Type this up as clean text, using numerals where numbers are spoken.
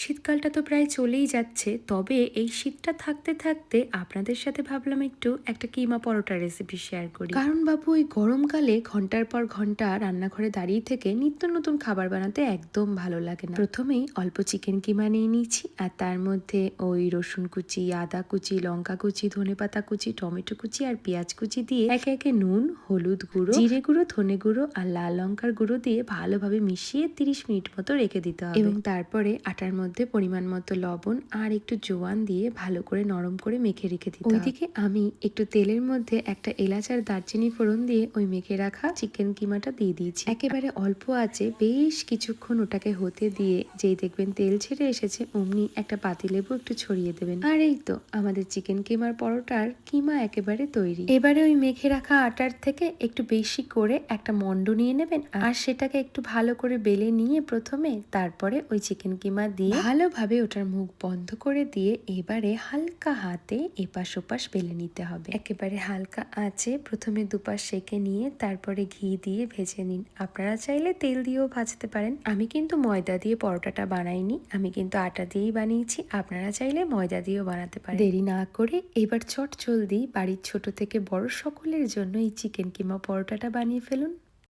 শীতকালটা তো প্রায় চলেই যাচ্ছে, তবে এই শীতটা থাকতে থাকতে আপনাদের সাথে ভাবলাম একটু একটা কিমা পরোটা রেসিপি শেয়ার করি। কারণ বাবু ওই গরমকালে ঘন্টার পর ঘন্টা রান্নাঘরে দাঁড়িয়ে থেকে নিত্য নতুন খাবার বানাতে একদম ভালো লাগে না। প্রথমেই অল্প চিকেন কিমা নিয়ে নিয়েছি, আর তার মধ্যে ওই রসুন কুচি, আদা কুচি, লঙ্কা কুচি, ধনেপাতা কুচি, টমেটো কুচি আর পেঁয়াজ কুচি দিয়ে একে একে নুন, হলুদ গুঁড়ো, জিরে গুঁড়ো, ধনে গুঁড়ো আর লাল লঙ্কার গুঁড়ো দিয়ে ভালোভাবে মিশিয়ে 30 মিনিট মতো রেখে দিতে হবে। এবং তারপরে আটার মধ্যে পরিমাণ মতো লবণ আর একটু জোয়ান দিয়ে ভালো করে নরম করে মেখে রেখে দিতে হবে। ওইদিকে আমি একটু তেলের মধ্যে একটা এলাচ আর দারচিনি ফোড়ন দিয়ে ওই মেখে রাখা চিকেন কিমাটা দিয়ে দিয়েছি। একেবারে অল্প আছে বেশ কিছুক্ষণ ওটাকে হতে দিয়ে যেই দেখবেন তেল ছেড়ে এসেছে অমনি একটা পাতিলেবু একটু ছড়িয়ে দেবেন। আর এই তো আমাদের চিকেন কিমার পরোটার কিমা একেবারে তৈরি। এবারে ওই মেখে রাখা আটার থেকে একটু বেশি করে একটা মন্ড নিয়ে নেবেন, আর সেটাকে একটু ভালো করে বেলে নিয়ে প্রথমে, তারপরে ওই চিকেন কিমা দিয়ে ভালোভাবে ওটার মুখ বন্ধ করে দিয়ে এবারে হালকা হাতে এপাশ ওপাশ বেলে নিতে হবে। একেবারে হালকা আঁচে প্রথমে দুপাশ সেঁকে নিয়ে তারপরে ঘি দিয়ে ভেজে নিন। আপনারা চাইলে তেল দিয়েও ভাজতে পারেন। আমি কিন্তু ময়দা দিয়ে পরোটাটা বানাইনি, আমি কিন্তু আটা দিয়েই বানিয়েছি। আপনারা চাইলে ময়দা দিয়েও বানাতে পারেন। দেরি না করে এবার চট জলদি বাড়ির ছোট থেকে বড় সকলের জন্য এই চিকেন কিমা পরোটাটা বানিয়ে ফেলুন।